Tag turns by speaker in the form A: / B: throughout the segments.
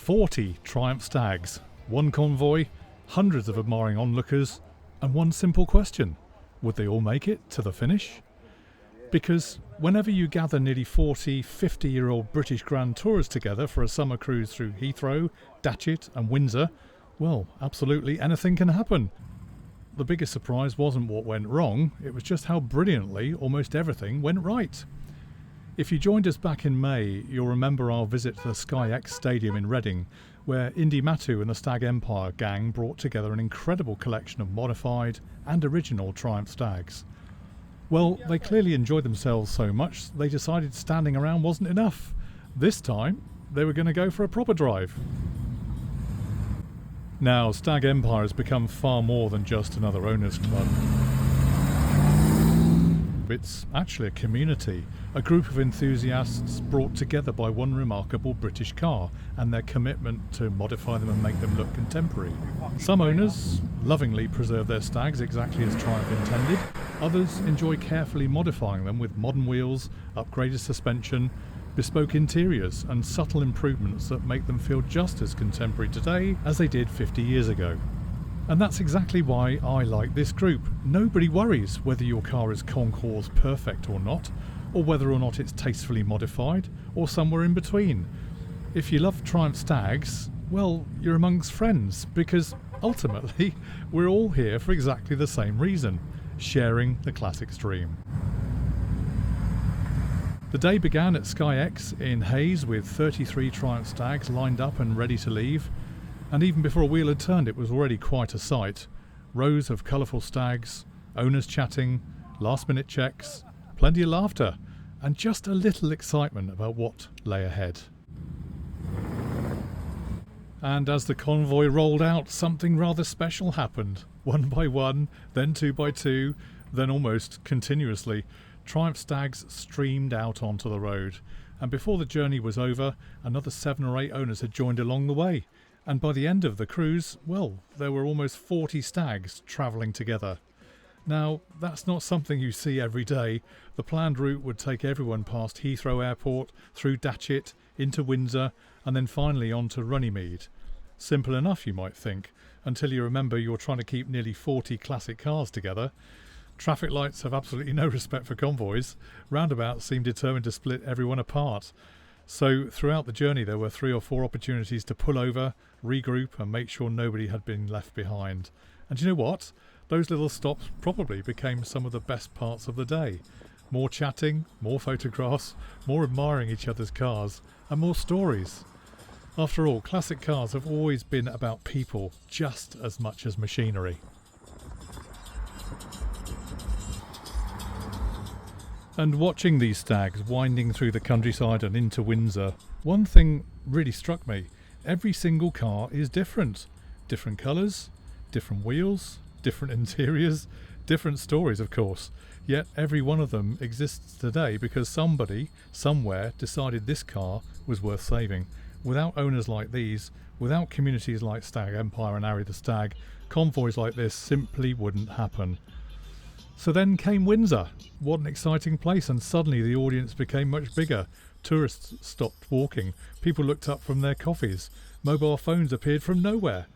A: 40 Triumph Stags, one convoy, hundreds of admiring onlookers, and one simple question: would they all make it to the finish? Because whenever you gather nearly 40, 50-year-old British Grand Tours together for a summer cruise through Heathrow, Datchet and Windsor, well, absolutely anything can happen. The biggest surprise wasn't what went wrong, it was just how brilliantly almost everything went right. If you joined us back in May, you'll remember our visit to the Sky X Stadium in Reading, where Indy, Mattu and the Stag Empire gang brought together an incredible collection of modified and original Triumph Stags. Well, they clearly enjoyed themselves so much they decided standing around wasn't enough. This time, they were going to go for a proper drive. Now, Stag Empire has become far more than just another owners club. It's actually a community, a group of enthusiasts brought together by one remarkable British car and their commitment to modify them and make them look contemporary. Some owners lovingly preserve their stags exactly as Triumph intended. Others enjoy carefully modifying them with modern wheels, upgraded suspension, bespoke interiors and subtle improvements that make them feel just as contemporary today as they did 50 years ago. And that's exactly why I like this group. Nobody worries whether your car is concours perfect or not, or whether or not it's tastefully modified, or somewhere in between. If you love Triumph Stags, well, you're amongst friends, because ultimately we're all here for exactly the same reason: sharing the classics dream. The day began at Sky X in Hayes with 33 Triumph Stags lined up and ready to leave. And even before a wheel had turned, it was already quite a sight. Rows of colourful stags, owners chatting, last-minute checks, plenty of laughter, and just a little excitement about what lay ahead. And as the convoy rolled out, something rather special happened. One by one, then two by two, then almost continuously, Triumph Stags streamed out onto the road. And before the journey was over, another 7 or 8 owners had joined along the way. And by the end of the cruise, well, there were almost 40 stags travelling together. Now, that's not something you see every day. The planned route would take everyone past Heathrow Airport, through Datchet, into Windsor, and then finally on to Runnymede. Simple enough, you might think, until you remember you're trying to keep nearly 40 classic cars together. Traffic lights have absolutely no respect for convoys. Roundabouts seem determined to split everyone apart. So throughout the journey there were 3 or 4 opportunities to pull over, regroup and make sure nobody had been left behind. And you know what? Those little stops probably became some of the best parts of the day. More chatting, more photographs, more admiring each other's cars, and more stories. After all, classic cars have always been about people just as much as machinery. And watching these stags winding through the countryside and into Windsor, one thing really struck me. Every single car is different. Different colours, different wheels, different interiors, different stories of course. Yet every one of them exists today because somebody, somewhere, decided this car was worth saving. Without owners like these, without communities like Stag Empire and Arry The Stag, convoys like this simply wouldn't happen. So then came Windsor. What an exciting place, and suddenly the audience became much bigger. Tourists stopped walking, people looked up from their coffees, mobile phones appeared from nowhere.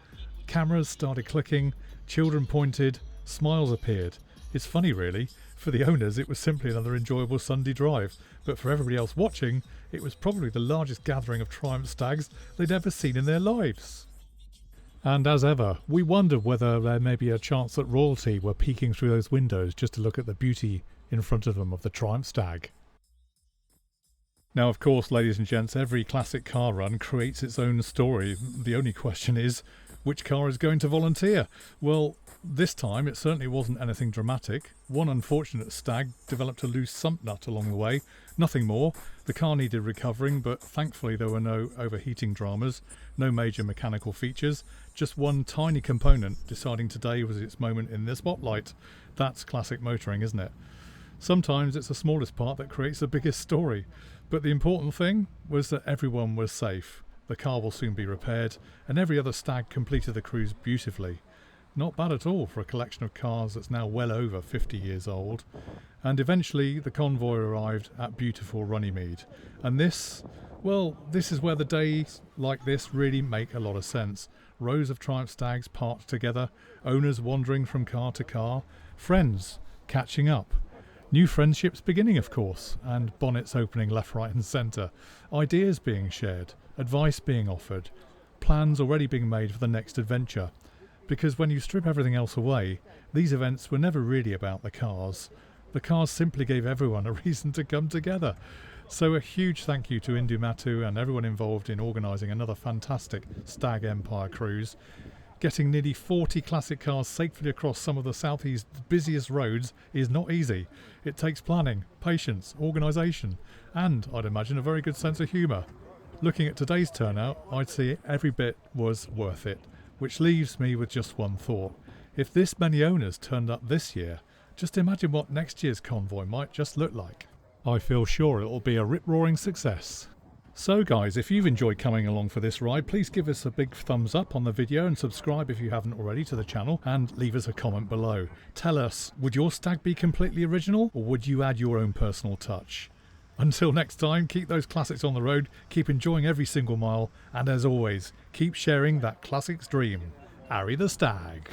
A: Cameras started clicking, children pointed, smiles appeared. It's funny really, for the owners it was simply another enjoyable Sunday drive, but for everybody else watching, it was probably the largest gathering of Triumph Stags they'd ever seen in their lives. And as ever, we wondered whether there may be a chance that royalty were peeking through those windows just to look at the beauty in front of them of the Triumph Stag. Now of course, ladies and gents, every classic car run creates its own story. The only question is, which car is going to volunteer? Well, this time it certainly wasn't anything dramatic. One unfortunate stag developed a loose sump nut along the way. Nothing more. The car needed recovering, but thankfully there were no overheating dramas, no major mechanical features, just one tiny component deciding today was its moment in the spotlight. That's classic motoring, isn't it? Sometimes it's the smallest part that creates the biggest story. But the important thing was that everyone was safe. The car will soon be repaired, and every other stag completed the cruise beautifully. Not bad at all for a collection of cars that's now well over 50 years old. And eventually the Convoy arrived at beautiful Runnymede. And this, well, this is where the days like this really make a lot of sense. Rows of Triumph Stags parked together, owners wandering from car to car, friends catching up, new friendships beginning of course, and bonnets opening left, right and centre, ideas being shared, advice being offered, plans already being made for the next adventure. Because when you strip everything else away, these events were never really about the cars. The cars simply gave everyone a reason to come together. So a huge thank you to Indy, Mattu and everyone involved in organising another fantastic Stag Empire cruise. Getting nearly 40 classic cars safely across some of the southeast's busiest roads is not easy. It takes planning, patience, organisation and, I'd imagine, a very good sense of humour. Looking at today's turnout, I'd say every bit was worth it, which leaves me with just one thought. If this many owners turned up this year, just imagine what next year's Convoy might just look like. I feel sure it'll be a rip-roaring success. So guys, if you've enjoyed coming along for this ride, please give us a big thumbs up on the video and subscribe if you haven't already to the channel, and leave us a comment below. Tell us, would your stag be completely original or would you add your own personal touch? Until next time, keep those classics on the road, keep enjoying every single mile, and as always, keep sharing that classics dream. Arry the Stag.